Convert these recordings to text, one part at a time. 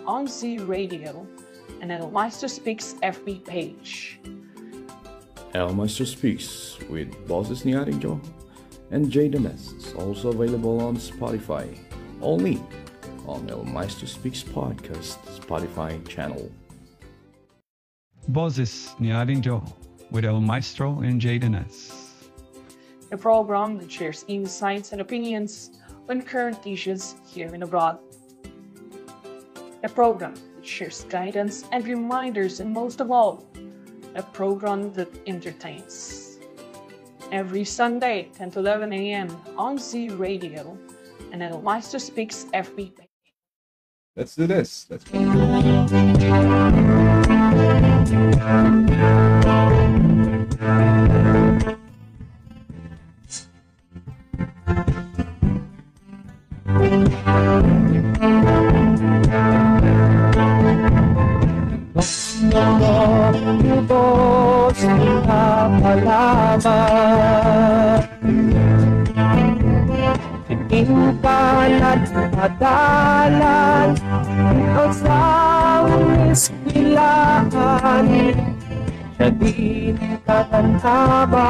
on Z Radio and at Meister Speaks FB page. El Maestro Speaks with Bosses ni Aring Joe and Jaden S is also available on Spotify, only on El Maestro Speaks Podcast Spotify channel. Bosses ni Aring Joe with El Maestro and Jaden S. A program that shares insights and opinions on current issues here and abroad. A program that shares guidance and reminders, and most of all, a program that entertains. Every Sunday, 10 to 11 a.m. on Z Radio and at Meister Speaks FB page. Let's do this. Let's go. Lubos na palaban, Inkalat adalan, ikaw sa ispilaan, siya din katantaba,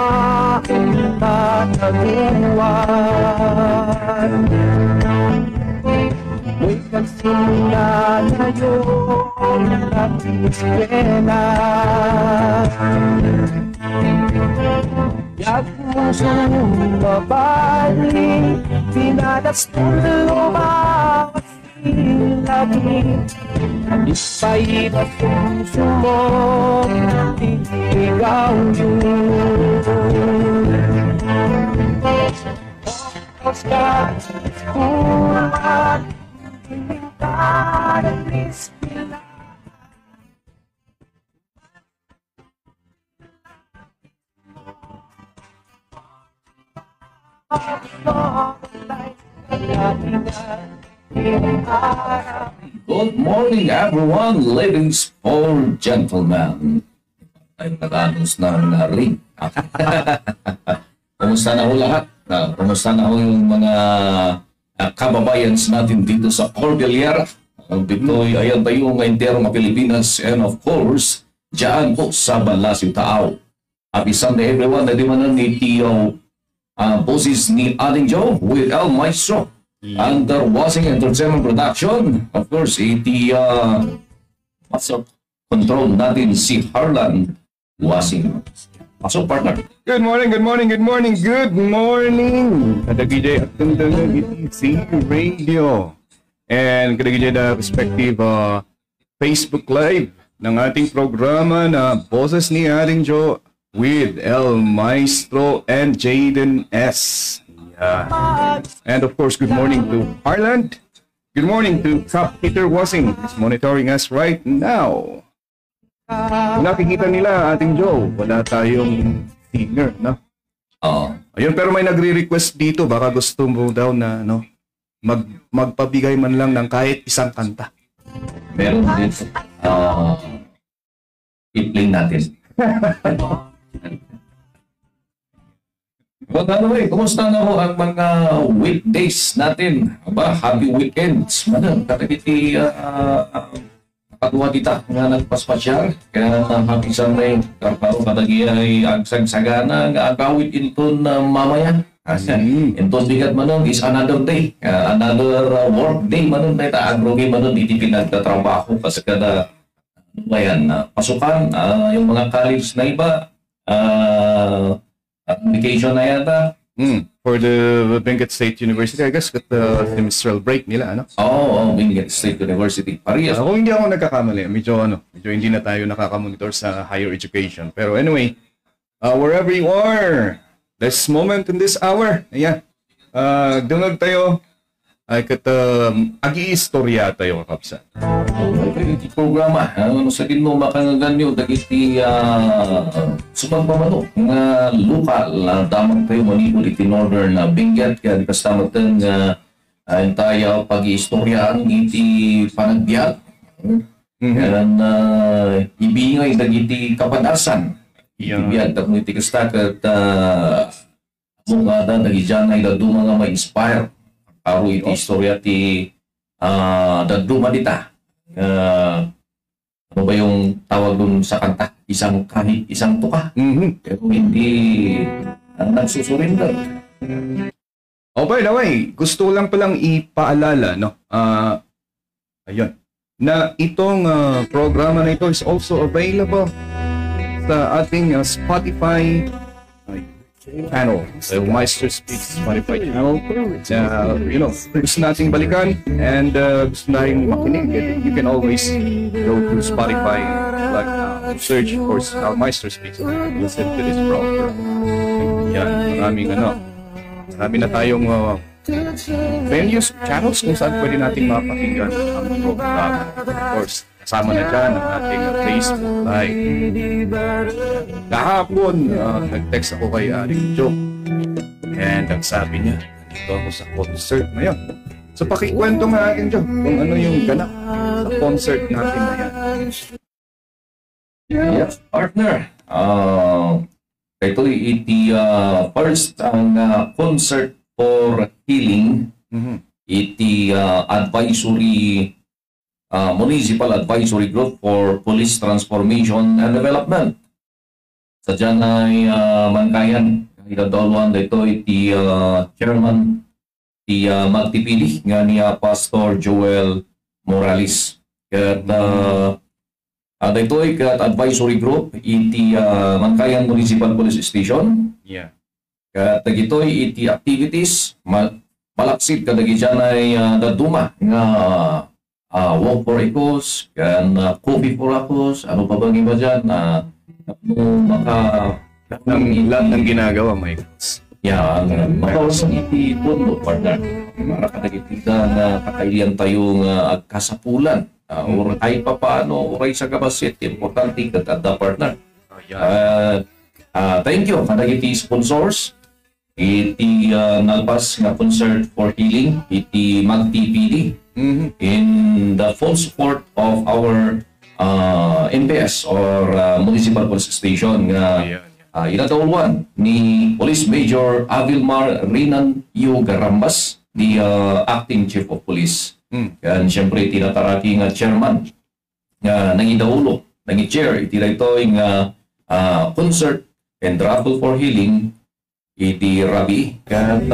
tataguan. May kagsimula na yun at eskwela, yak pusong mabaling, pinadas tulo bawat silabing, ispay na puso mo, ikaw yun. Oscar, umat, hinintad ang ispila. Good morning, everyone, ladies or gentlemen. Ay nakanos ng ring. Kumusta na ho lahat? Kumusta na ho yung mga kababayans natin dito sa Cordillera? Dito'y ayan tayo ng enterong Pilipinas, and of course, dyan po sa Banlasio Tao. Happy Sunday, everyone. Na di man ni Tio Boses ni Aling Joe with El Maestro under Wasing Entertainment Production. Of course, iti pasok control natin si Harlan Wasing. Pasok, partner. Good morning, good morning, good morning, good morning. Kadagijay at tundang iti Radio. And kadagijay na respective Facebook Live ng ating programa na Boses ni Aling Joe with El Maestro and Jaden S. Yeah. And of course, good morning to Harlan. Good morning to Cap Peter Wasing, who's monitoring us right now. Kung nakikita nila, ating Joe, wala tayong singer, no? Ayun, pero may nagre-request dito, baka gusto mo daw na, no, magpabigay man lang ng kahit isang kanta. Meron din. I-play natin. But anyway, kumusta na ho ang mga weekdays natin? Aba, happy weekends. Manang, katagiti, pagkuha kita nga nagpaspasyal, kaya happy Sunday, kaparo katagi ay agsagsagana nga agawit inton mamaya. Inton bigat manon is another day, another work day manon na ita, agrogi manon, iti pinagtatrabaho kasi kada bayan pasukan, yung mga college na iba, application na yata. For the Benguet State University, I guess, the semestral break nila, ano? Oo, Benguet State University. Parehas. Kung hindi ako nagkakamali, medyo hindi na tayo nakakamonitor sa higher education. Pero anyway, wherever you are, this moment in this hour, ayan, dungag tayo, ay agi-istorya tayo, kapsa. Iti programa, sa din mo makangaganyo, dagiti sumagpamano, nga lokal, damang tayo manipul iti northern na Benguet, kaya di kastamatan nga tayo pag-iistoryaan iti panagbiag. Kaya ibingay dagiti kapadasan. Ibiyag, tapos iti kastakat mga dagiti dyan ay daduma nga ma-inspire. Aro iti istorya ti daduma dita. ano ba yung tawag dun sa kanta? Isang kahit isang tuka. Pero hindi nagsusurrender. Oh, by the way, gusto lang palang ipaalala, no? Ayun. Na itong programa na ito is also available sa ating Spotify channel. So, Meister Speaks Spotify channel. You know, gusto nating balikan and gusto nating makinig. You can always go to Spotify, like, search for Meister Speaks. Listen to this program. Yan, marami na tayong venues, channels kung saan pwede natin mapakinggan ang program. Of course, kasama na dyan ang ating Facebook Live. Kahapon, nag-text ako kay Aling Jo. And ang sabi niya, dito ako sa concert na yan. So pakikwento nga atin Jo, kung ano yung ganap sa concert natin na yan. Yes, partner. Ito iti first ang concert for healing. Iti advisory municipal advisory group for police transformation and development. Sa dyan ay mankayan. Idadolwan dito iti chairman iti magtipili nga niya Pastor Joel Morales. Kat dito ay kat advisory group iti mankayan municipal police station. Yeah. Kat dagitoy iti activities malaksid kadagi dyan ay daduma nga walk for a cause, kan coffee for a cause, ano pa bang iba dyan na lahat ng ginagawa, Michaels. Yan, makawasan iti pundo, partner. Para kadagitida na kakailian tayong agkasapulan. Or ay papaano, oray sa kabasit, importante katada, partner. Thank you, kadagiti sponsors. Iti nalpas nga concert for healing, iti mag-TPD. In the full support of our MPS or Municipal Police Station nga inadolwan ni Police Major Avilmar Rinan Yu Garambas, the Acting Chief of Police. Yan, siyempre, tinataraki nga chairman nga nangidaulo, nangi-chair, iti ito yung concert and raffle for healing, iti Rabi. At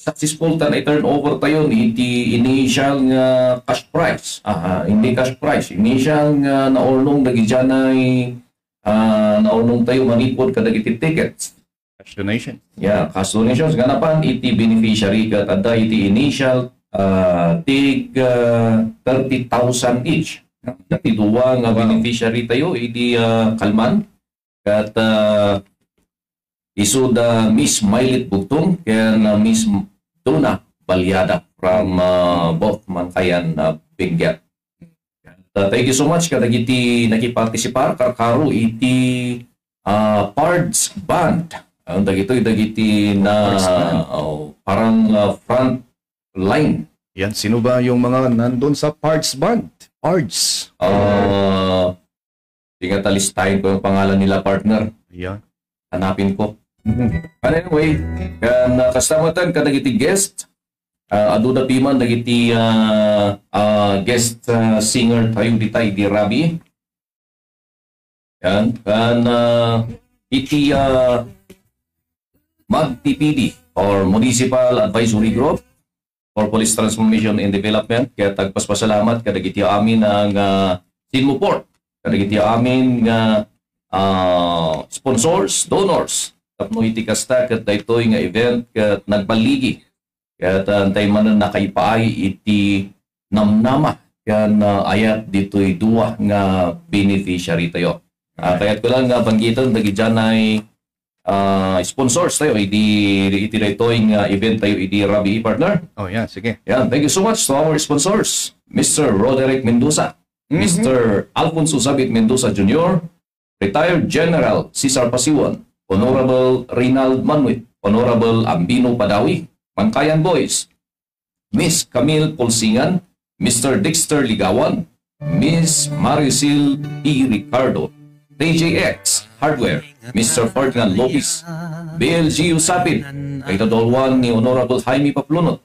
successful ta na turnover tayo iti initial nga cash prize. Hindi cash prize. Initial nga naulong dagidyanay naulong tayo manipod kadagiti tickets. Cash donation. Yeah, cash donations. Ganapan iti beneficiary kat adda iti initial tig 30,000 each. Iti duwa nga beneficiary tayo iti Kalman. Kat isuda Miss Mailit Bugtong ken Miss Duna Balyada from both Mankayan Benguet. Thank you so much kadagiti nakipartisipar karkaro iti Pards Band. Ang dagiti na parang front line. Yan, sino ba yung mga nandun sa Pards Band? Pards. Tingatalistahin ko yung pangalan nila, partner. Yeah. Hanapin ko. But anyway, kastamatan kadagiti guest, aduda piman dagiti guest singer tayong ditay di Rabi. Yan, kan iti MAG-TPD or Municipal Advisory Group for Police Transformation and Development. Kaya tagpaspasalamat kadagiti amin ang sinmuport, kadagiti amin nga sponsors, donors. Tapno iti kasta kat daytoy nga event kat nagbaligi. Kat antay man nakaipaay iti namnama kan ayat ditoy duwa nga beneficiary tayo. Kaya't ko lang banggitan dagidyan ay sponsors tayo iti daytoy nga event tayo iti Rabi, partner. Oh yeah, sige. Yeah, thank you so much to our sponsors. Mr. Roderick Mendoza, Mr. Alfonso Zabit Mendoza Jr., Retired General Cesar Pasiwan, Honorable Rinald Manuit, Honorable Ambino Padawi, Mankayan Boys, Miss Camille Pulsingan, Mr. Dexter Ligawan, Miss Maricel E. Ricardo, TJX Hardware, Mr. Ferdinand Lopez, BLG Usapin, kay Tadolwan ni Honorable Jaime Paplunot,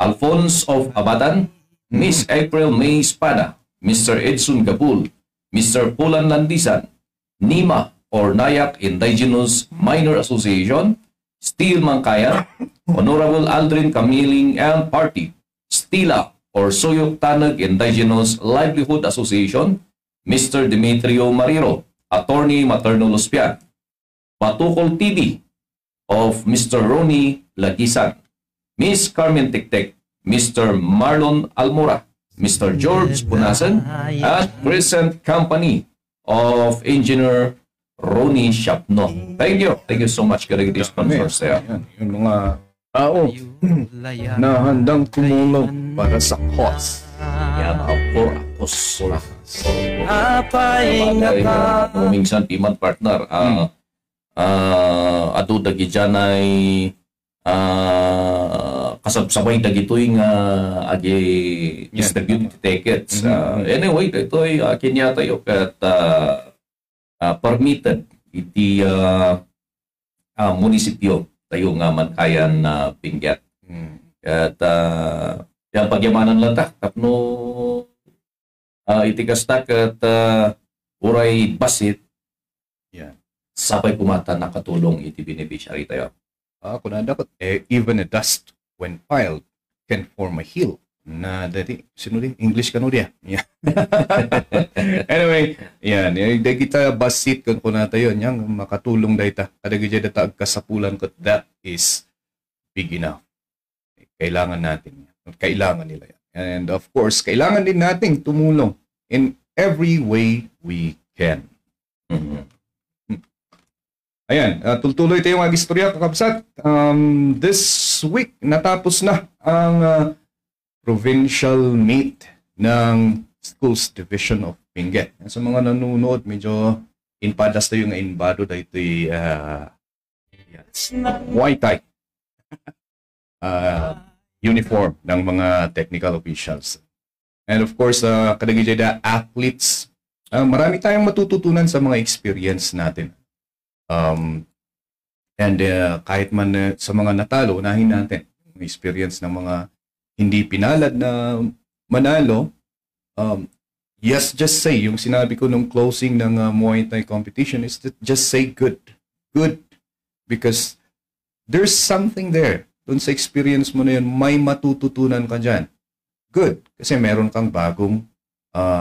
Alphonse of Abadan, Miss April May Espada, Mr. Edson Gabul, Mr. Pulan Landisan, NIMA or Nayak Indigenous Minor Association, Steel Mangkaya, Honorable Aldrin Kamiling and Party, Stila or Soyok Tanag Indigenous Livelihood Association, Mr. Demetrio Mariro, Attorney Materno Luspian, Patukol TV of Mr. Ronnie Lagisan, Miss Carmen Tiktek, Mr. Marlon Almora, Mr. George Punasan, at Crescent Company of Engineer Ronnie Shapno. Thank you. Thank you so much, Karigiti sponsors. Ayan, yung mga tao na handang tumulong para sa cause. Yan, for akos. Napahinga Minsan, timan partner, ato dagi dyan ay kasabsabay dagitoy nga agi distribute tickets. Anyway, ito ay akin yata yung at permitted iti munisipyo tayo nga Mankayan na Benguet. At yung pagyamanan lang ta, tapno iti kastak at uray basit, sabay kumata nakatulong iti beneficiary tayo. Kung dapat, even a dust when piled can form a hill. Na dati, sino din? English ka no dia. Yeah. Anyway, yan. Dahil kita basit kung na tayo, yang makatulong dahil ta. Kada gaya data kasapulan ko, that is big enough. Kailangan natin yan. Kailangan nila yan. And of course, kailangan din nating tumulong in every way we can. Ayan, tuloy tayo mga istorya, kakabsat. This week, natapos na ang provincial meet ng Schools Division of Benguet. Sa mga nanonood, medyo inpadas tayo nga inbado dahil ito'y Muay Thai uniform ng mga technical officials. And of course, kadagijay athletes, marami tayong matututunan sa mga experience natin. And kahit man sa mga natalo, unahin natin ang experience ng mga hindi pinalad na manalo. Yes, just say, yung sinabi ko nung closing ng Muay Thai competition is that just say good. Good. Because there's something there. Doon sa experience mo na yun, may matututunan ka dyan. Good. Kasi meron kang bagong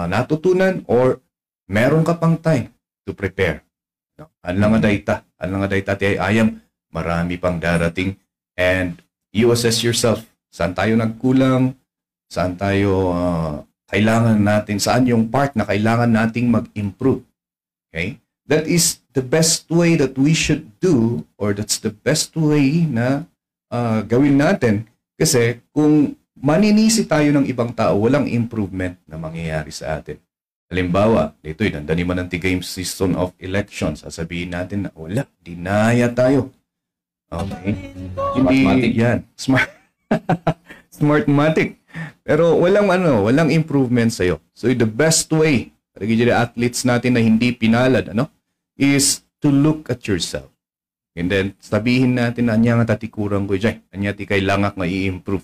natutunan or meron ka pang time to prepare. Anlang nga dayta ti ayam, marami pang darating, and you assess yourself. Saan tayo nagkulang? Saan tayo kailangan natin? Saan yung part na kailangan nating mag-improve? Okay? That is the best way that we should do, or that's the best way na gawin natin. Kasi kung maninisi tayo ng ibang tao, walang improvement na mangyayari sa atin. Halimbawa, dito nandani man ang game season of elections. Sasabihin natin na wala, dinaya tayo. Okay? Smartmatic. Yan. Smartmatic. Pero walang improvement sa'yo. So the best way para gid athletes natin na hindi pinalad, is to look at yourself. And then sabihin natin na anya nga tatikuran ko diyan. Anya ti kailangan nga i-improve.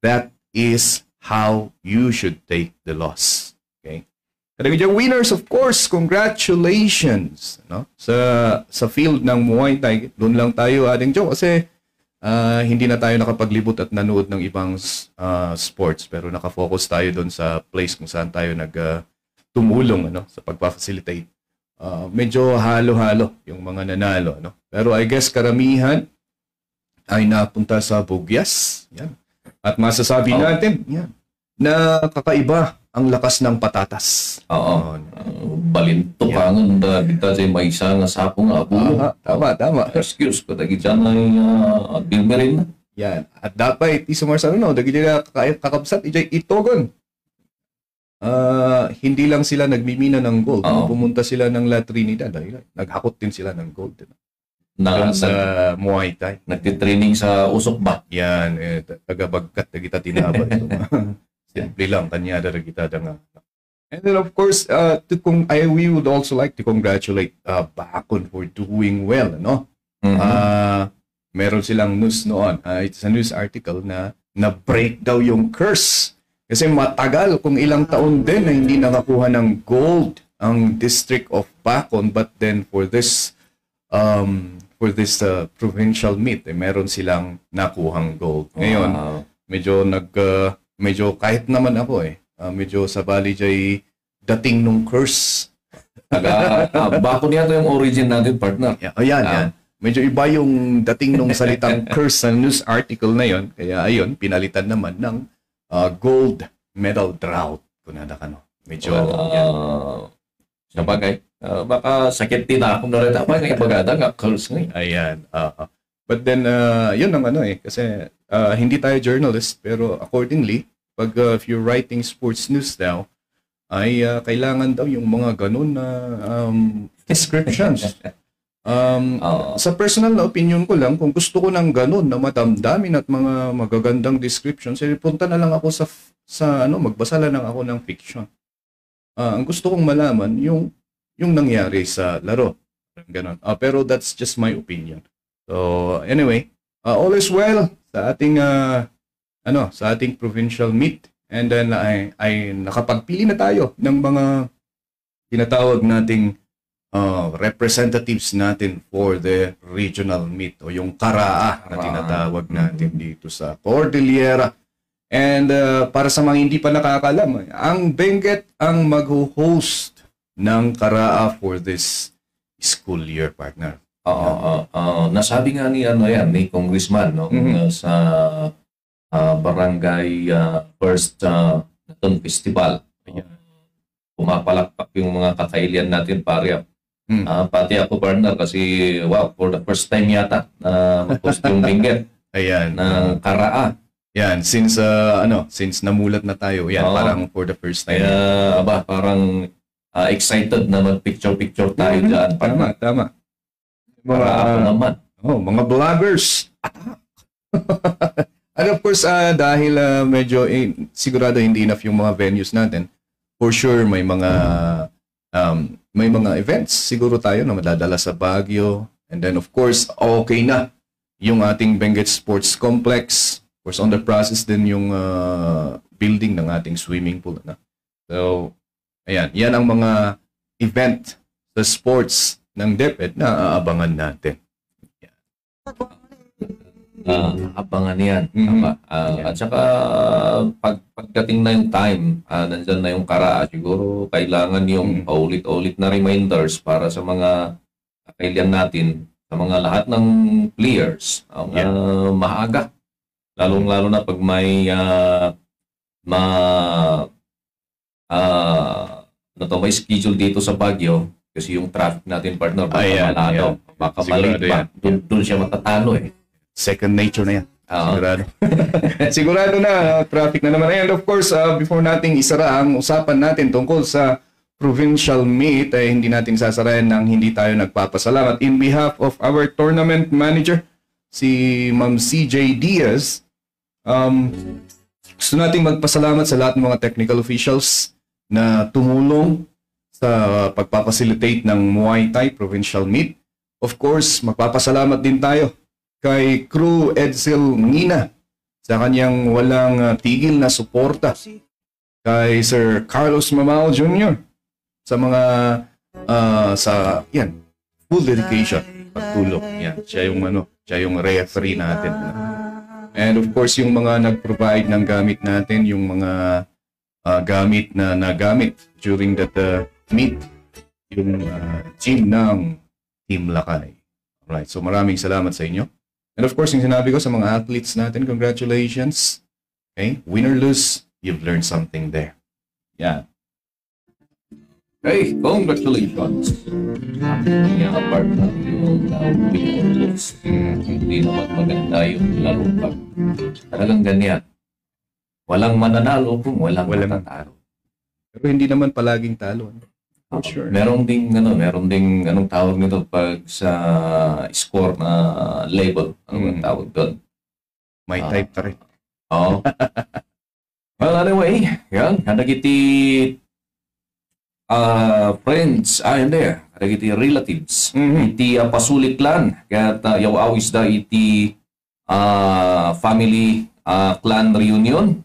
That is how you should take the loss. Okay? Kada winners, of course, congratulations, sa field ng Muay Thai. Doon lang tayo ating joke kasi hindi na tayo nakapaglibot at nanood ng ibang sports, pero nakafocus tayo doon sa place kung saan tayo tumulong sa pagpa-facilitate. Medyo halo-halo yung mga nanalo, pero I guess karamihan ay napunta sa Bugyas. Yan. At masasabi natin na kakaiba ang lakas ng patatas. Oo. Balintukangan da kita sa may isa nga sapong abulo. Tama. Excuse ko, dagi dyan ay bilmerin na. Yan. At dapat isumarsano, dagi dyan kakabsat, itogon. Hindi lang sila nagmimina ng gold. Pumunta sila ng La Trinidad. Naghakot din sila ng gold. Sa Muay Thai. Nagtitraining sa usok ba? Yan. Tagabagkat na kita tinaba. Simple lang. Kanya na kita nga. And then of course, we would also like to congratulate Bakon for doing well. Meron silang news noon. It's a news article na break daw yung curse Kasi matagal, kung ilang taon din na hindi nakakuha ng gold ang District of Bacon, but then for this provincial meet, meron silang nakuhang gold. Ngayon, medyo kahit naman ako medyo sa Bali jay dating nung curse. Bacon yata yung origin natin, partner. Yan. Medyo iba yung dating nung salitang curse sa news article na yon. Kaya ayun, pinalitan naman ng gold medal drought. Kunada ka, no? Medyo, sabagay, baka sakit din ako na rin. Tama nga, bagada nga, curse nga. Ayan. But then, yun ang kasi hindi tayo journalist, pero accordingly, pag if you're writing sports news now, ay kailangan daw yung mga ganun na descriptions. Sa personal na opinion ko lang, kung gusto ko ng ganun na madamdamin at mga magagandang descriptions, punta na lang ako sa magbasa lang ako ng fiction. Ang gusto kong malaman yung nangyari sa laro. Ganon. Pero that's just my opinion. So anyway, all is well sa ating sa ating provincial meet, and then ay nakapagpili na tayo ng mga tinatawag nating representatives natin for the regional meet o yung Karaa na tinatawag natin dito sa Cordillera. And para sa mga hindi pa nakakalam, ang Benguet ang mag-host ng Karaa for this school year, partner. Nasabi nga ni ni Congressman sa barangay first festival. Pumapalakpak yung mga kakailian natin, pare. Pati ako, partner, kasi for the first time yata na mag-host yung Benguet. Ayan. Ng Karaa. Yan, since namulat na tayo, parang for the first time. Kaya, parang excited na mag-picture-picture tayo dyan. Tama. Mga vloggers. And of course, dahil medyo sigurado hindi enough yung mga venues natin, for sure may mga events siguro tayo na madadala sa Baguio. And then of course, okay na yung ating Benguet Sports Complex. Of course, on the process din yung building ng ating swimming pool. So, ayan. Yan ang mga event sa sports ng DepEd na aabangan natin. Abangan yan. At saka, pagdating na yung time, nandyan na yung Karaa, siguro kailangan yung paulit-ulit na reminders para sa mga kakailian natin, sa mga lahat ng players, maaga. Lalong-lalo na pag may may schedule dito sa Baguio, kasi yung traffic natin, partner, baka malate pa. Doon siya matatalo Second nature na yan. Sigurado. Sigurado na, traffic na naman. And of course, before nating isara ang usapan natin tungkol sa provincial meet, hindi natin sasarayan nang hindi tayo nagpapasalamat. In behalf of our tournament manager, si Ma'am CJ Diaz, gusto nating magpasalamat sa lahat ng mga technical officials na tumulong sa pagpapacilitate ng Muay Thai Provincial Meet. Of course, magpapasalamat din tayo kay Crew Edsel Nina sa kanyang walang tigil na suporta. Kay Sir Carlos Mamao Jr. sa mga full dedication, pagtulong. Yan, siya yung referee natin. And of course, yung mga nag-provide ng gamit natin, yung mga gamit na nagamit during that meet, yung gym ng Team Lakay. Alright, so maraming salamat sa inyo. And of course, yung sinabi ko sa mga athletes natin, congratulations. Okay, win or lose, you've learned something there. Yeah. Hey, congratulations. Yung part na yung win or lose. Hindi naman maganda yung laro pag talagang ganyan. Walang mananalo kung walang matatalo. Pero hindi naman palaging talo. For sure. Meron ding anong tawag nito pag sa score na label, anong tawag doon? May type ka rin. Oo. Well, anyway, yan, kadagiti friends, kadagiti relatives, iti pasuliklan, kaya yaw awis da iti family clan reunion.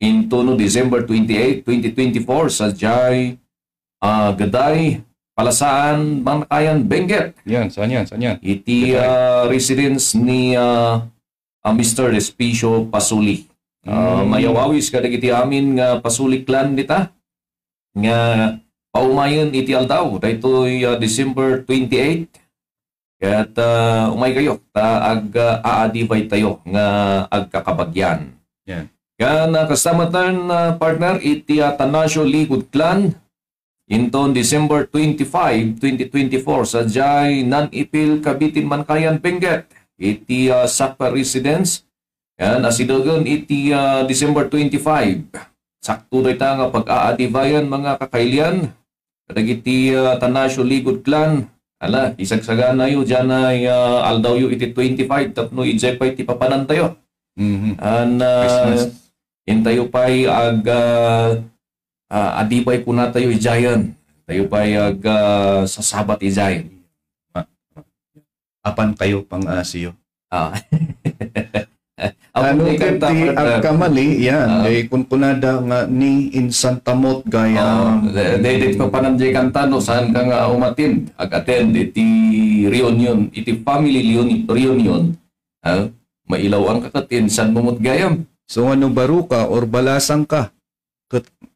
into no December 28, 2024 sa Jai Gaday, Palasaan, Manakayan, Benguet. Yan, saan yan? Saan yan? Iti residence ni Mr. Respicio Pasuli. Mayawawis kadag iti amin nga Pasuli clan nita. Nga paumayon iti aldaw. Dahito'y December 28. Kaya't umay kayo. Aadibay tayo nga agkakabagyan. Yan. Kaya nakasamatan partner iti Atanasio Ligud clan. Inton December 25, 2024 sa Jai Nanipil, Kabitin, Mankayan, Benguet. Iti Sakpa Residence. Yan, asidogon iti December 25. Sakto rin nga pag-aadibayan mga kakailian. Kadag iti Tanasio Ligud clan. Ala, isagsagan na yun. Diyan ay aldaw yun iti 25. Tapno ijay pa iti papanan tayo. Christmas. Intayo pa'y adibay ko na tayo ijayan. Tayo pa'y sa sabat ijayan. Apan kayo pang asiyo. Ano kati agkamali yan. Kung kunada nga ni insantamot gaya. Dahil pa pananjay kanta no, saan ka nga umatin? Ag-attend iti reunion, iti family reunion. Mailaw ang kakatin, saan mumot gayam? So ano baro ka or balasang ka?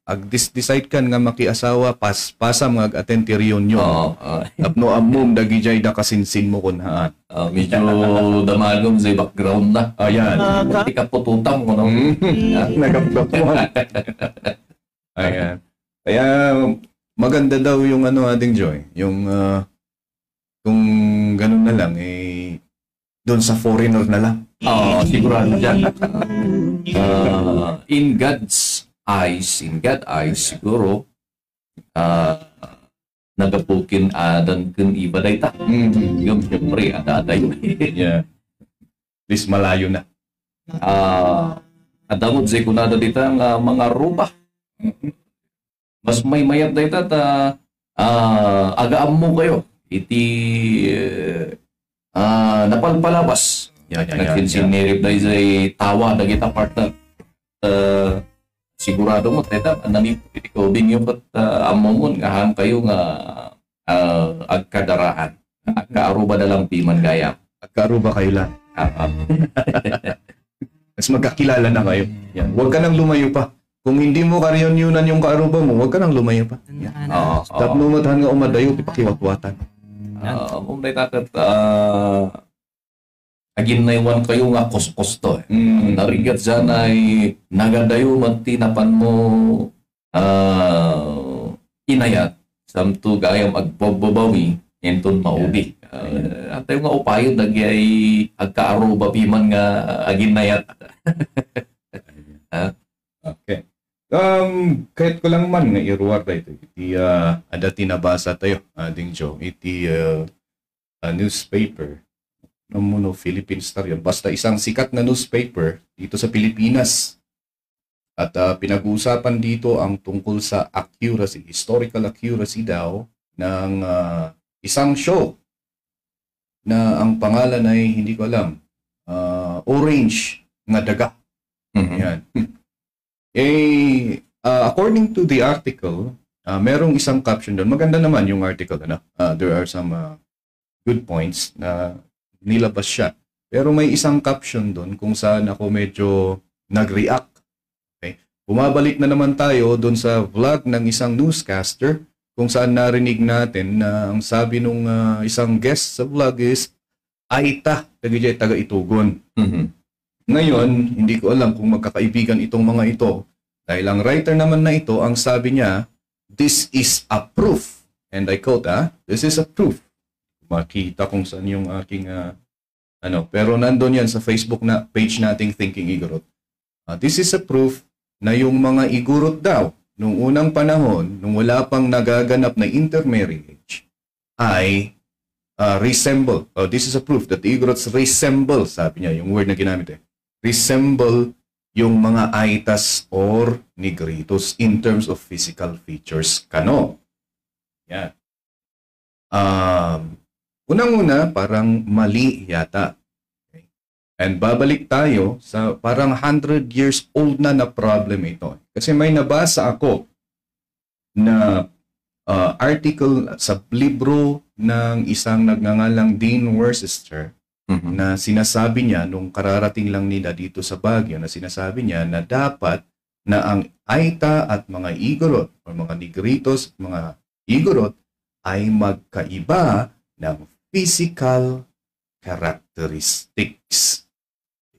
Ag-decide kan nga makiasawa pasam nga ag-attend ti reunion. Tapno amom dagijay da kasinsin mo kunhaan. Medyo damagom sa background na. Ayan. Hindi ka pututang mo. Nagapdapuan. Ayan. Kaya maganda daw yung ating Joy. Yung kung ganun na lang, doon sa foreigner na lang. Sigurado dyan. In God's eyes, siguro, nagapukin adan kun iba dayta. Yung siyempre, ada yun. Yeah. At least malayo na. Adamod sa kunada dita nga mga ruba. Mas may mayat dayta ta agaam mo kayo. Iti napalpalabas. Nagsinsinirip dahil sa tawa na kita partner. Sigurado mo, teta, anami iti bing yung amomon, ngahan kayo nga agkadaraan. Agkaaruba na lang piman gaya. Agkaaruba kayo lang. Mas magkakilala na kayo. Yan. Huwag ka nang lumayo pa. Kung hindi mo ka-reunion yung kaaruba mo, huwag ka nang lumayo pa. Stop numatahan nga umadayo, ipakiwatwatan. Umday takat, agin na iwan kayo nga kosto. Narigat dyan ay nagadayo matinapan mo inayat samto gayam agbabawi enton maudi. At tayo nga upayo nagyay agkaaruba piman nga agin nayat. Okay. Kahit ko lang man nga iruwarda ito. Iti ada tinabasa tayo, ading Joe. Iti newspaper. Namuno Philippine Star yun. Basta isang sikat na newspaper dito sa Pilipinas. At pinag-uusapan dito ang tungkol sa accuracy, historical accuracy daw ng isang show na ang pangalan ay hindi ko alam. Orange nga daga. Yan. According to the article, merong isang caption doon. Maganda naman yung article. There are some good points na nilabas siya. Pero may isang caption doon kung saan ako medyo nag-react. Okay? Bumabalik na naman tayo doon sa vlog ng isang newscaster kung saan narinig natin na ang sabi nung isang guest sa vlog is Aita, taga-Itugon. Ngayon, hindi ko alam kung magkakaibigan itong mga ito. Dahil ang writer naman na ito, ang sabi niya, this is a proof. And I quote, this is a proof. Makita kung saan yung aking pero nandun yan sa Facebook na page nating Thinking Igorot. This is a proof na yung mga Igorot daw nung unang panahon, nung wala pang nagaganap na intermarriage, ay resemble. This is a proof that the Igorots resemble, sabi niya, yung word na ginamit resemble yung mga Aitas or Negritos in terms of physical features. Kano? Yan. Unang-una, parang mali yata. Okay. And babalik tayo sa parang 100 years old na problem ito. Kasi may nabasa ako na article sa libro ng isang nagngangalang Dean Worcester na sinasabi niya nung kararating lang nila dito sa Baguio, na sinasabi niya na dapat na ang Aita at mga Igorot o mga Negritos at mga Igorot ay magkaiba ng physical characteristics.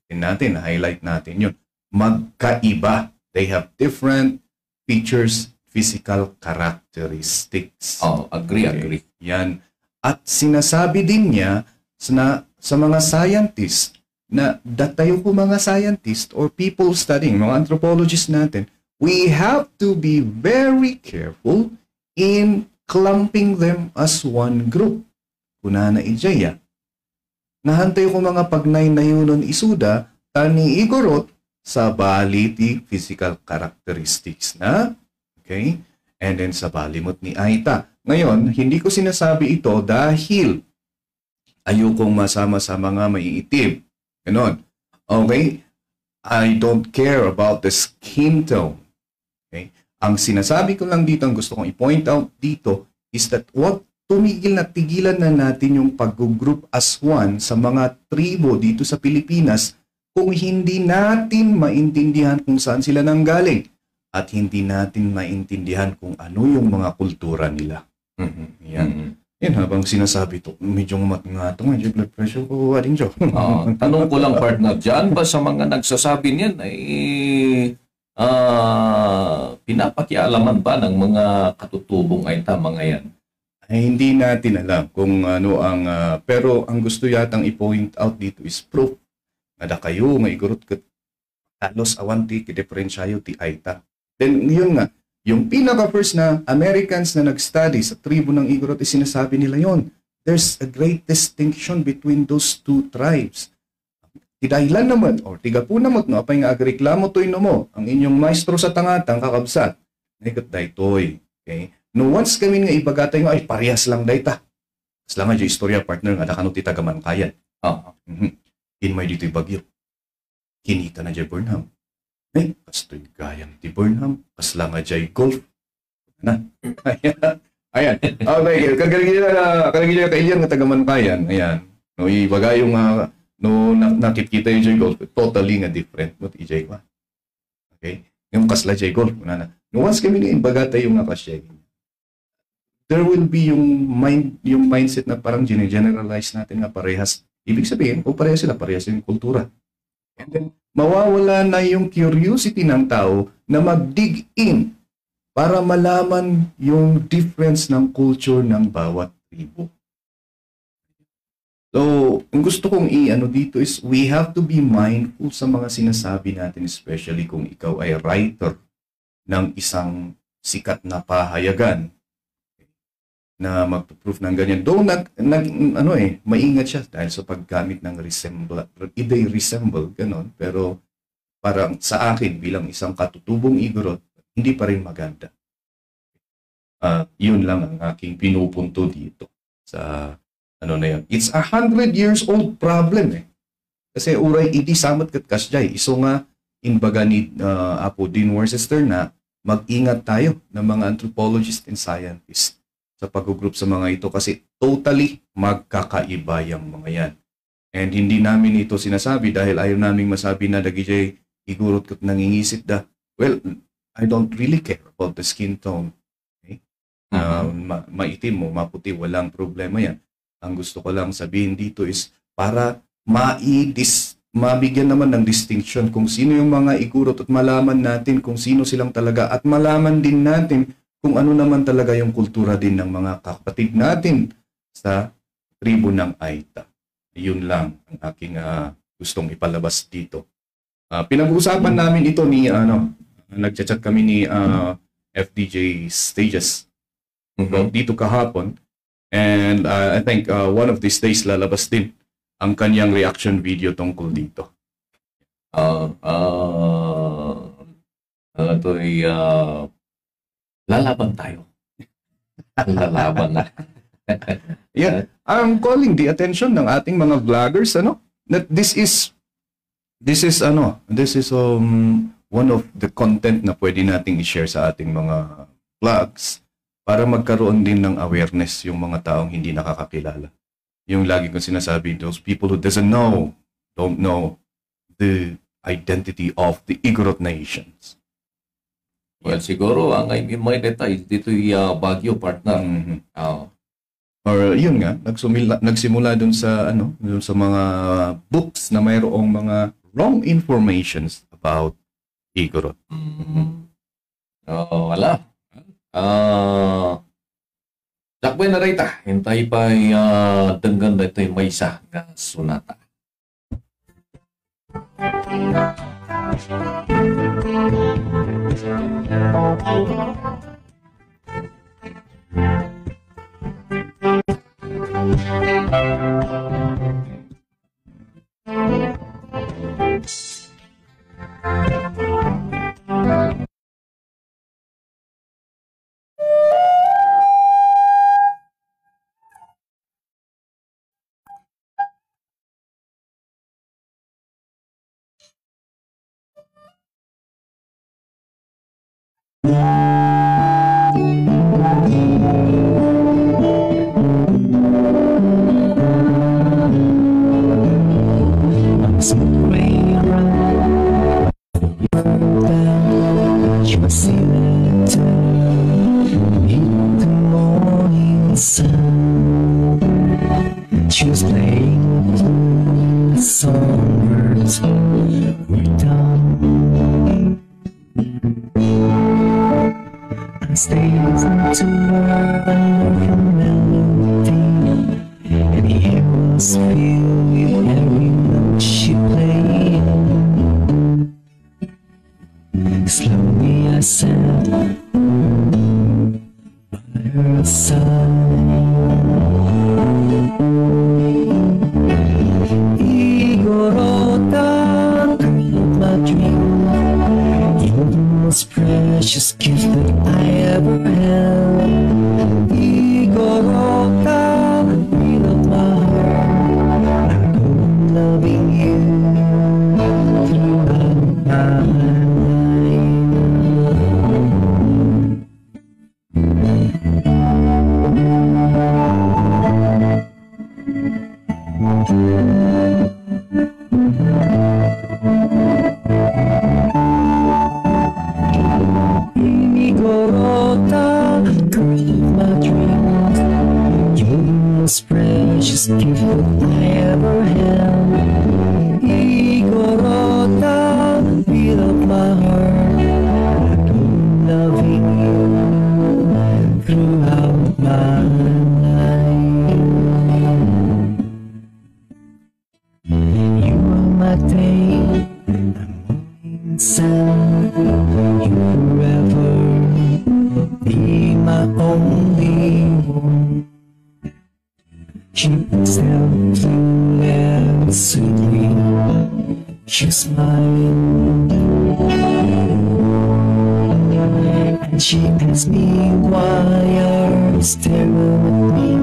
Highlight natin yun. Magkaiba. They have different features, physical characteristics. Agree. Yan. At sinasabi din niya sa mga scientists na datayo po mga scientists or people studying, mga anthropologists natin, we have to be very careful in clumping them as one group. Kuna na ijaya. Nahantay ko mga pagnay na yun isuda, tani Igorot sa baliti physical characteristics na, okay? And then sa balimot ni Aita. Ngayon, hindi ko sinasabi ito dahil ayokong masama sa mga maiitim. Ganon. Okay? I don't care about the skin tone. Okay? Ang sinasabi ko lang dito, ang gusto kong i-point out dito, is that tigilan na natin yung pag-group as one sa mga tribo dito sa Pilipinas kung hindi natin maintindihan kung saan sila nanggaling at hindi natin maintindihan kung ano yung mga kultura nila. Yan. Yan, habang sinasabi to, medyo matngatong, medyo blood pressure ko, aling Joe. Tanong ko lang, partner, dyan ba sa mga nagsasabi niyan ay pinapakialaman ba ng mga katutubong Aita mga yan? Ay, hindi natin alam kung ano ang pero ang gusto yatang i-point out dito is proof na kayo nga igurot ket halos awanti ki diferensyayo ti Aita. Then yun nga, yung pinaka first na Americans na nag-study sa tribo ng Igorot is sinasabi nila yon. There's a great distinction between those two tribes. Tidahilan naman or tiga po namot no apay nga agreklamo toy no mo ang inyong maestro sa tangatang kakabsat. Negat daytoy. Okay? No once kami nga ibagatay nga ay parehas lang dayta. Kasla nga jay istorya partner nga nakano ti tagamankayan. In may dito'y bagyo. Kinita na jay Burnham. Ay, kastoy gayang ti Burnham. Kasla nga jay golf. Na. Ayan. Okay, kagaling na kailian nga tagamankayan. Ayan. No ibagay yung no nakikita yung jay golf, totally nga different mo ti jay kwa. Okay? Yung kasla jay golf na. No once kami nga ibagatay yung nga kasya. There will be yung mindset na parang generalize natin na parehas. Ibig sabihin, kung parehas sila, parehas yung kultura. And then, mawawala na yung curiosity ng tao na mag-dig in para malaman yung difference ng culture ng bawat tribo. So, ang gusto kong i-ano dito is we have to be mindful sa mga sinasabi natin, especially kung ikaw ay writer ng isang sikat na pahayagan na magpo-proof ng ganyan. Though maingat siya dahil sa paggamit ng resemble, ganon. Pero parang sa akin bilang isang katutubong Igorot, hindi pa rin maganda. Yun lang ang aking pinupunto dito sa ano na yun. It's 100 years old problem eh. Kasi uray idi samot kat kasjay. Iso nga inbaga ni Apo Dean Worcester na mag-ingat tayo ng mga anthropologists and scientists sa pag-group sa mga ito kasi totally magkakaiba yung mga yan. And hindi namin ito sinasabi dahil ayaw namin masabi na dagijay igurot kat nangingisit da. Well, I don't really care about the skin tone. Okay? Maitim mo, maputi, walang problema yan. Ang gusto ko lang sabihin dito is para mabigyan naman ng distinction kung sino yung mga igurot at malaman natin kung sino silang talaga at malaman din natin kung ano naman talaga yung kultura din ng mga kapatid natin sa tribo ng Aita. Yun lang ang aking gustong ipalabas dito. Pinag-uusapan namin ito ni nagchat-chat kami ni FDJ Stages dito kahapon. And I think one of these days lalabas din ang kanyang reaction video tungkol dito. Lalaban tayo. Lalaban na. Yeah, I'm calling the attention ng ating mga vloggers that this is this is one of the content na pwede nating i-share sa ating mga vlogs para magkaroon din ng awareness yung mga taong hindi nakakakilala. Yung lagi kong sinasabi, those people who don't know the identity of the Igorot nations. Well, siguro ang may details dito yung Baguio partner. Or yun nga, nagsimula dun sa mga books na mayroong mga wrong informations about Igorot. Wala. Sakbay na rita. Hintay pa denggan na ito yung may isa nga sunata. She was playing the songbirds were done. I stayed listening to her wonderful melody, and the air was filled with every note she played. Slowly I sat by her side. Most precious gift that I ever held. Igorota, the breath of my heart. I go on loving you throughout my precious gift that I ever held. Igorota, the beat of my heart. I'm loving you throughout my life. You are my day, I'm morning sun. You forever be my only one. She stepped through and sweetly she smiled, and she asked me why you're staring at me,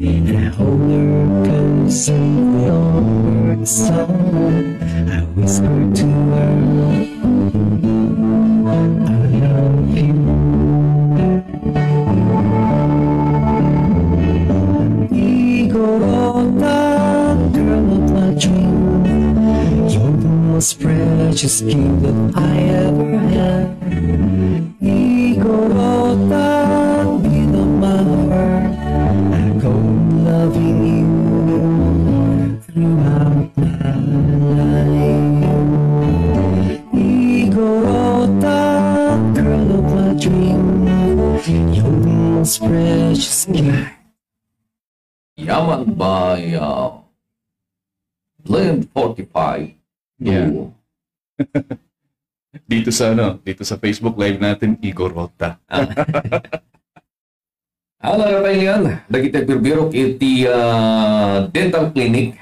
and I hold her close and whispered a song. I whispered to her, I love you. Girl of my dream, you're the most precious gift that I ever had. Igorota, beat of my heart. I go loving you throughout my life. Igorota, girl of my dream, you're the most precious gift. Yaman by Blend 45. Yeah. dito sa Facebook Live natin, Igorota. Ang nagkakailian, nagita birbirok iti dental clinic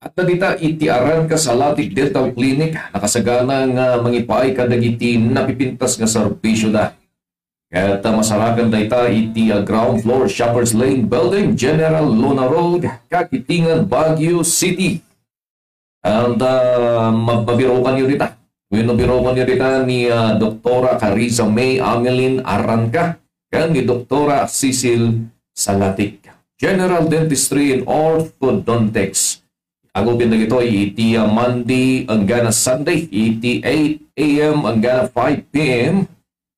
at nagita iti aran ka sa Latik Dental Clinic nakasaganang mangipay ka nagiti napipintas nga serbisyo da. At masarakan na iti ground floor Shoppers Lane Building, General Luna Road, Kakitingan, Baguio City. And mabirokan yun dita. Birokan yun dita ni Doktora Carissa May Amelin Arranca kan ni Doktora Cecil Salatik. General Dentistry and Orthodontics. Ako pinag ito, iti Monday hanggang Sunday, iti 8 a.m. hanggang 5 p.m.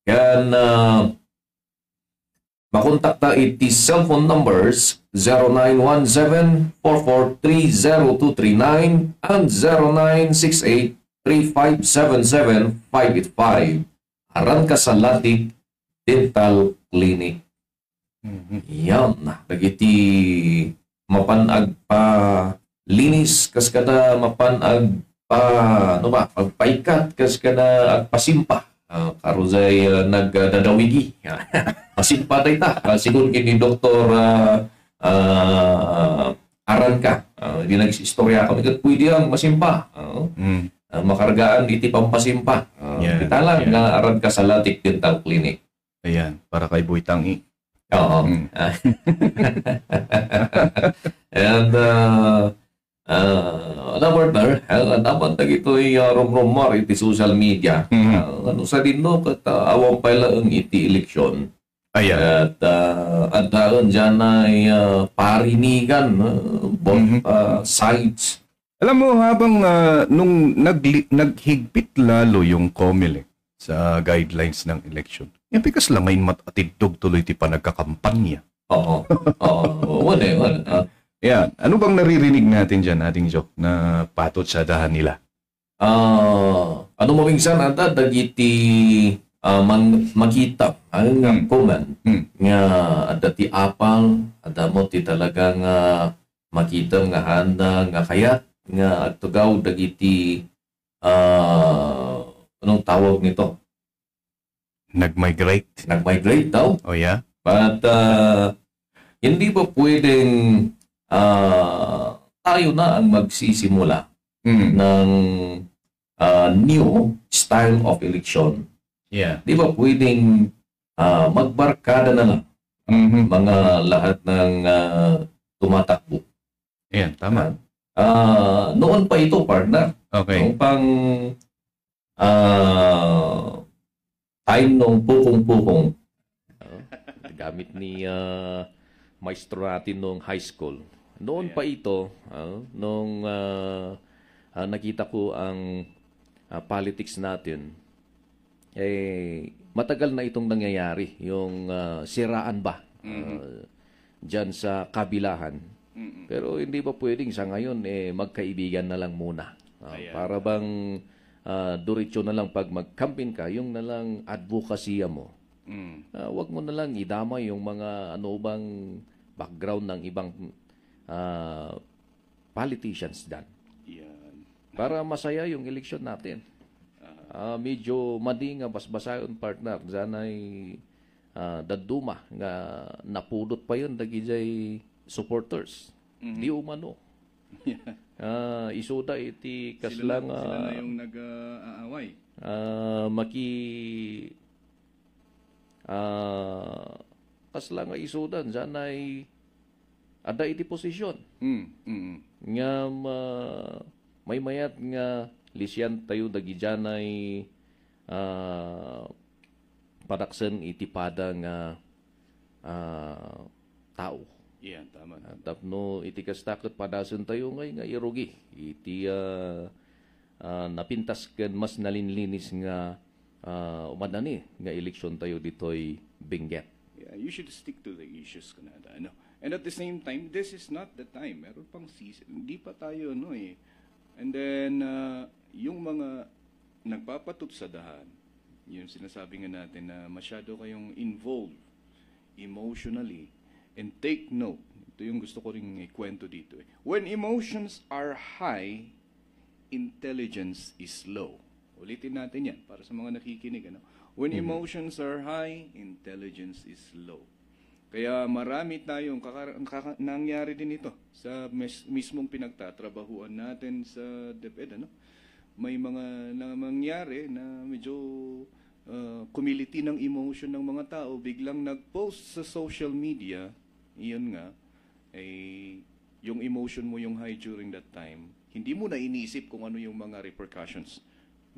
Kan makontakta iti cellphone numbers 0917-4430239 and 0968-3577-585. Arranca Salatik Dental Clinic. Yan. Nagiti mapanag pa linis kas kada mapanag pa ano ba pagpaikat kas kada agpasimpa. Karuzay nagdadawigi. Masimpa dayta. Sigun kini Dr. Arranca. Di nagsistorya kami kat pwede ang masimpa. Makargaan iti pampasimpa. Kita lang nga Arranca Salatik Dental Clinic. Ayan, para kay Boy Tangi. Oo. And partner, dapat na ito'y rumrumar iti social media. Ano sa din no, kat awang pala ang iti eleksyon. Ayan. At daan dyan ay parinigan, both sides. Alam mo, habang nung naghigpit lalo yung COMELEC sa guidelines ng election, yan bikas lang ngayon matatidog tuloy ti pa nagkakampanya. Oo. Wala. Yan. Ano bang naririnig natin dyan, ating Joe, na patot sa dahan nila? Ano mo minsan ata, dagiti makita ang comment nga ada ti apal, ada mo ti talagang makita nga handa nga kayat nga agtugaw dagiti anong tawag nito? Nag-migrate daw. Oh yeah? But hindi ba pwedeng tayo na ang magsisimula ng new style of election? Yeah. Di ba pwedeng magbarkada na lang mga lahat ng tumatakbo? Ayan, tama. Noon pa ito, partner. Okay. Noong pang time nung pukong-pukong. Gamit ni maestro natin nung high school. Noon pa ito, nung nakita ko ang politics natin, matagal na itong nangyayari. Yung siraan ba dyan sa kabilahan. Pero hindi ba pwedeng sa ngayon magkaibigan na lang muna. Para bang diretso na lang pag mag-campaign ka, yung na lang advokasya mo. Wag mo na lang idamay yung mga ano bang background ng ibang politicians dan. Para masaya yung election natin. Medyo madi nga basbasayon partner zanay daduma nga napudot pa yun dagijay supporters. Di umano. Isuda iti kaslang sila na yung nag-aaway. Kaslang nga isudan zanay ada iti posisyon. Nga may mayat nga lisyan tayo dagijanay padaksen iti pada nga tao. Yeah, tama. Tapno iti kastakot padasen tayo ngay nga irugi. Iti napintas ken mas nalinlinis nga umadani nga eleksyon tayo ditoy bingget. Yeah, you should stick to the issues kanada, ano. And at the same time, this is not the time. Meron pang season. Hindi pa tayo And then yung mga nagpapatot sa dahan, yung sinasabi nga natin na masyado kayong involved emotionally. And take note, ito yung gusto ko ring ikwento dito. When emotions are high, intelligence is low. Ulitin natin yan para sa mga nakikinig. When emotions are high, intelligence is low. Kaya marami tayong nangyari din ito sa mismong pinagtatrabahuan natin sa DepEd. May mga nangyari na medyo kumiliti ng emotion ng mga tao, biglang nag-post sa social media, iyon nga, yung emotion mo yung high during that time, hindi mo na inisip kung ano yung mga repercussions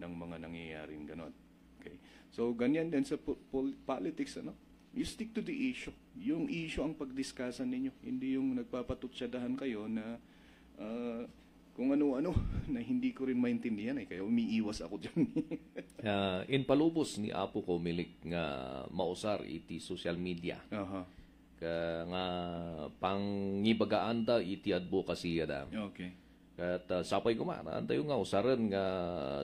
ng mga nangyayaring ganon. Okay. So, ganyan din sa politics, ano? You stick to the issue. Yung issue ang pagdiskasan ninyo. Hindi yung nagpapatutsadahan kayo na kung ano-ano na hindi ko rin maintindihan kaya umiiwas ako dyan. In palubos ni Apo ko milik nga mausar iti social media. Aha. Nga pangibagaan da iti advocacy da. Okay. Kat sapay ko man, antayo nga usaran nga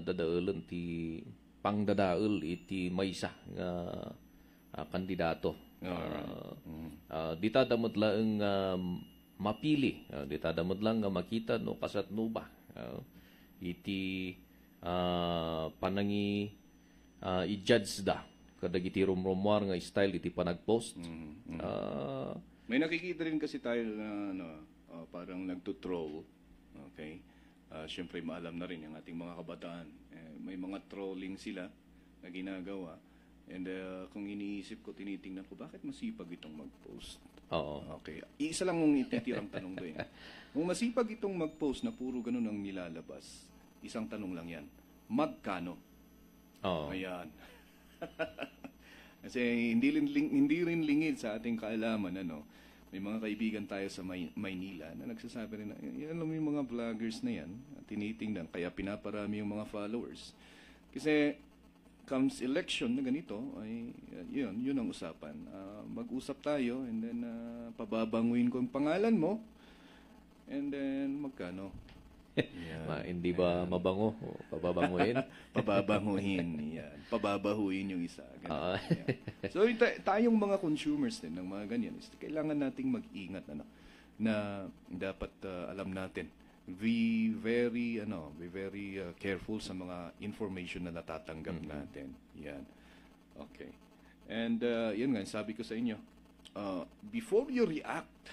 dadaulan ti pangdadaul iti maysa nga kandidato. Dita damot lang mapili. Dita damot lang nga makita no kasat no ba. Iti panangi i-judge da kadag iti rumrumwar nga style iti panagpost. May nakikita rin kasi tayo na parang nagtutroll. Okay? Siyempre maalam na rin yung ating mga kabataan. May mga trolling sila na ginagawa. And kung iniisip ko, tinitingnan ko, bakit masipag itong mag-post? Oo. Okay. Isa lang mong ititirang tanong doon. Kung masipag itong mag-post na puro ganun ang nilalabas, isang tanong lang yan. Magkano? Oo. Ayan. Kasi hindi rin lingid sa ating kaalaman, ano. May mga kaibigan tayo sa Maynila na nagsasabi rin na, alam mo yung mga vloggers na yan, tinitingnan, kaya pinaparami yung mga followers. Kasi comes election na ganito, ay yun ang usapan. Mag-usap tayo and then pababanguin ko ang pangalan mo and then magkano? Hindi ba mabango? O pababanguin? Pababanguhin. Yan. Pababahuin yung isa. Ganun. So, tayong mga consumers din ng mga ganyan, kailangan nating mag-ingat na dapat alam natin. Be very careful sa mga information na natatanggap natin. Yan. Okay. And yun nga, sabi ko sa inyo, before you react,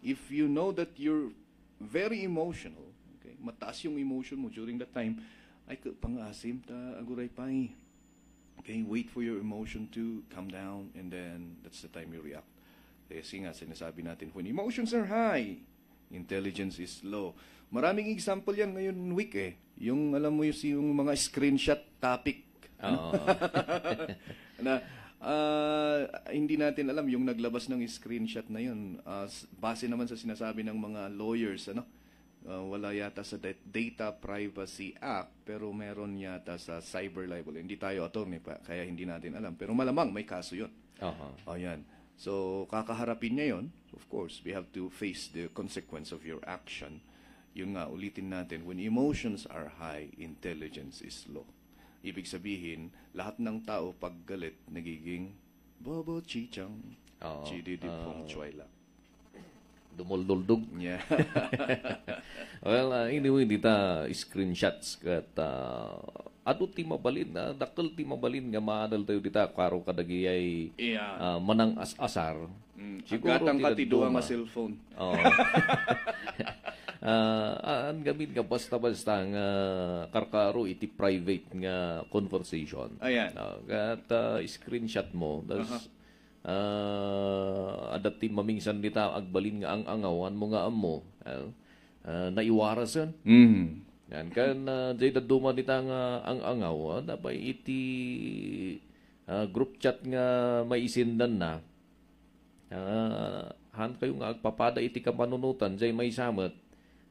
if you know that you're very emotional, okay, mataas yung emotion mo during that time, ay pang-asim ta aguray pay. Okay, wait for your emotion to calm down and then that's the time you react. Kasi nga, sinasabi natin, when emotions are high, intelligence is low. Maraming example yan ngayon week Yung, alam mo yung mga screenshot topic. Na, hindi natin alam yung naglabas ng screenshot na yun. Base naman sa sinasabi ng mga lawyers, wala yata sa Data Privacy Act, pero meron yata sa cyber libel. Hindi tayo attorney pa, kaya hindi natin alam. Pero malamang may kaso yun. Ayan. So, kakaharapin niya yun. Of course, we have to face the consequence of your action. Yung nga, ulitin natin, when emotions are high, intelligence is low. Ibig sabihin, lahat ng tao pag galit, nagiging bobo, chichang, chididipong, chwayla. Dumulduldug. Yeah. Well, anyway, dita screenshots kat ato ti mabalin dakkel ti mabalin nga maadal tayo dita karo kadagi ay manang asar. Siguro gatang katiduwa nga cellphone. Ang gamit nga basta-basta nga karkaro iti private nga conversation. Ayan. Kat screenshot mo, adati mamingsan dita agbalin nga ang angawan mo nga amo naiwarasan. Yan kan jay daduma dita nga ang angaw dapat iti group chat nga maisindan na han kayo nga agpapada iti kapanunutan jay may samet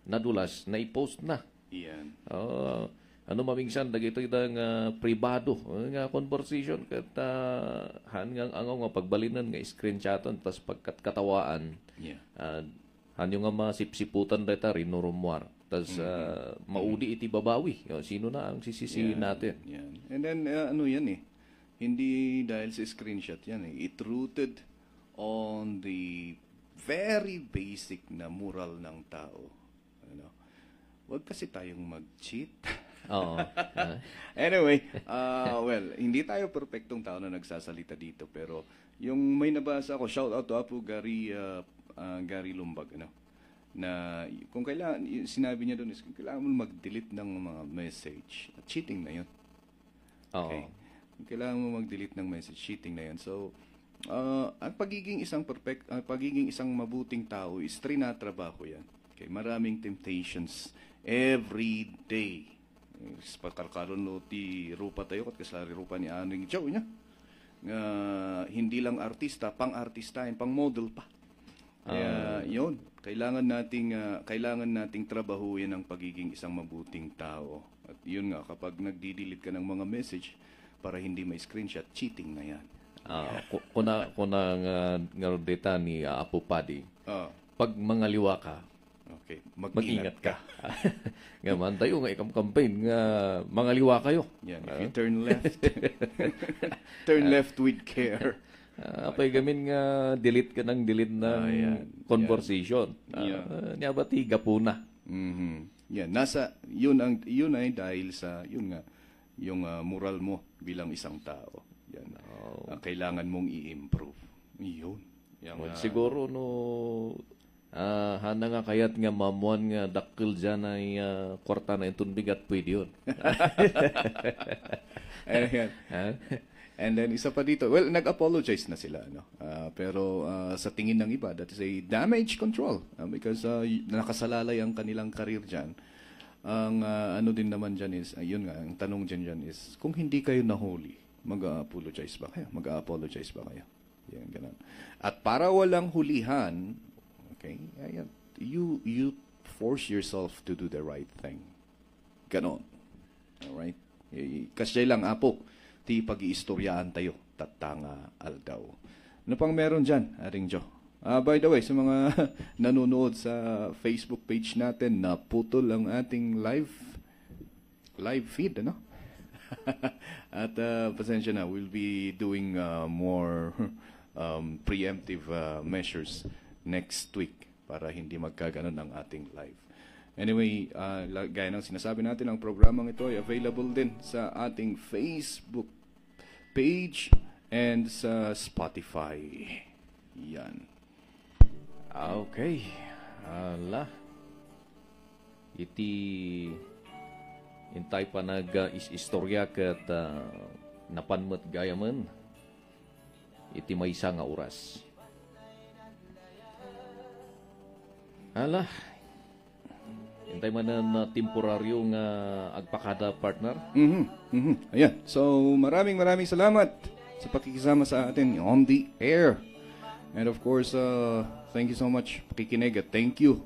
nadulas na i-post na. Iyan. Ano mamingsan dagito nga pribado nga conversation kat han nga angaw nga pagbalinan nga screenshotan tas pagkatkatawaan. Han yung nga masipsiputan data rinurumwar. Tas maudi iti babawi. Sino na ang sisisihin natin? Yan. And then yan hindi dahil sa screenshot yan It rooted on the very basic na moral ng tao. Huwag kasi tayong mag-cheat. Anyway, well, hindi tayo perfectong tao na nagsasalita dito, pero yung may nabasa ako, shout out to Apo Gary Lumbag, na kung kailangan, sinabi niya doon is, kung kailangan mo mag-delete ng mga message, cheating na yun. Okay? Kung kailangan mo mag-delete ng message, cheating na yun. So, ang pagiging isang mabuting tao is trinatrabaho yan. Okay? Maraming temptations every day. Pagkarkaroon no ti rupa tayo at kaslari rupa ni Aning Joe niya. Hindi lang artista, pang-artistahin, pang-model pa. Kaya yun, kailangan nating trabahuin ang pagiging isang mabuting tao. At yun nga, kapag nagdi-delete ka ng mga message para hindi may screenshot, cheating na yan. Kuna nga data ni Apo Paddy, pag mangaliwa ka, okay, mag-ingat ka. Nga man tayo nga campaign nga mangaliwa kayo. Yan, if you turn left, turn left with care. Apay gamin nga delete ka ng delete ng conversation. Niya ba tiga po na? Yan, yun ay dahil sa yung moral mo bilang isang tao. Yan. Kailangan mong i-improve. Yun. Siguro no hana nga kayat nga mamuan nga dakil dyan ay kwarta na itong bigat pwede yun. Ayan. And then isa pa dito, well, nag-apologize na sila, no? Pero sa tingin ng iba, that is a damage control because nakasalalay ang kanilang career dyan. Ang ano din naman dyan is, yun nga, ang tanong dyan is, kung hindi kayo nahuli, mag-apologize ba kayo? Mag-apologize ba kayo? Yan, ganun. At para walang hulihan, okay, ayan, you force yourself to do the right thing. Ganon. Alright? Kasi lang, Apo, ti pag-iistoryaan tayo, tatanga aldaw. Ano pang meron dyan, Aring Jo? By the way, sa mga nanonood sa Facebook page natin, naputol ang ating live feed, ano? At pasensya na, we'll be doing more preemptive measures next week para hindi magkaganon ang ating live. Anyway, gaya ng sinasabi natin, ang programang ito ay available din sa ating Facebook page and sa Spotify. Yan. Okay. Iti intay pa nag-istorya kat napanmat gayaman. Iti may isa nga oras. Intay man na temporaryo nga agpakada partner. Ayan. So, maraming salamat sa pakikisama sa atin on the air. And of course, thank you so much pakikinig at thank you.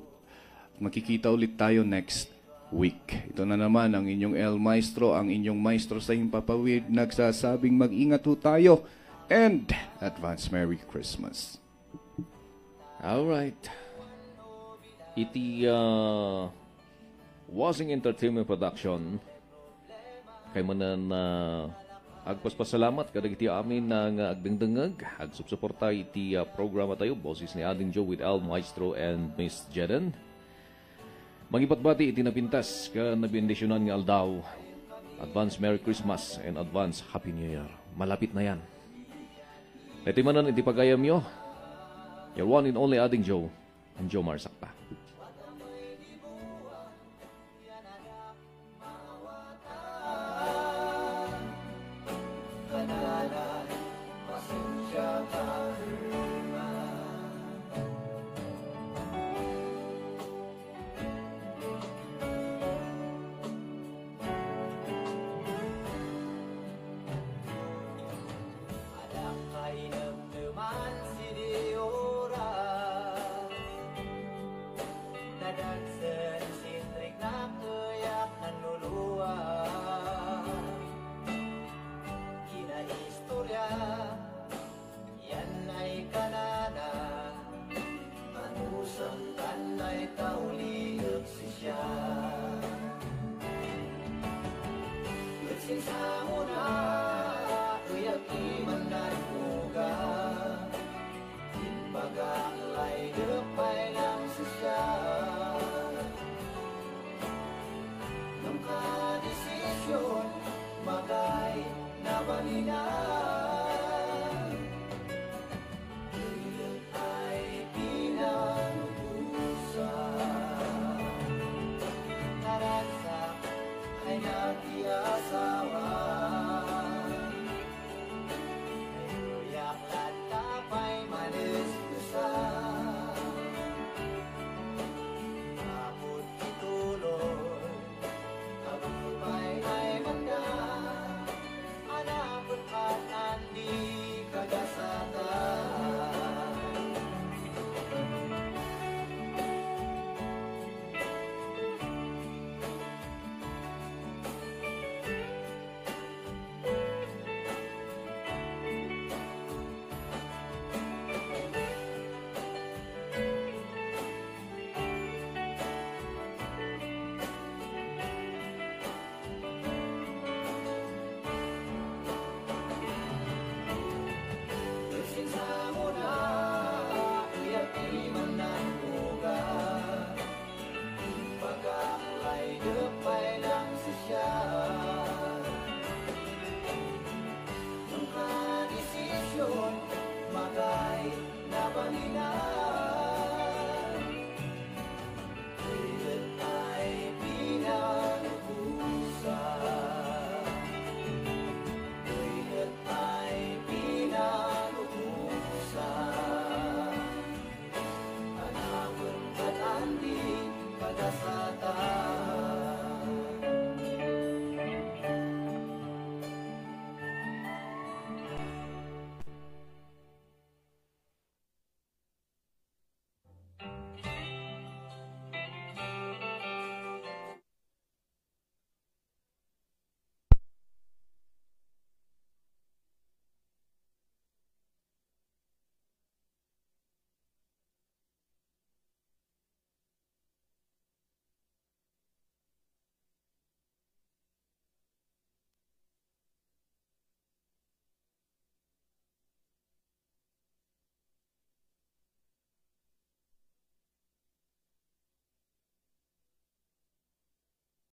Makikita ulit tayo next week. Ito na naman ang inyong El Maestro, ang inyong maestro sa himpapawid, nagsasabing mag-ingat ho tayo and advance Merry Christmas. Alright. Iti Wasing Entertainment Production kay manan agpaspasalamat kadag iti amin nga agdengdengag agsubsuporta iti programa tayo boses ni Ading Joe with El Maestro and Miss Jeden. Mangipatbati iti napintas ka nabindisyonan nga aldaw. Advance Merry Christmas and advance Happy New Year. Malapit na yan. Iti manan iti pagayam nyo, your one and only Ading Joe and Joe Marsak.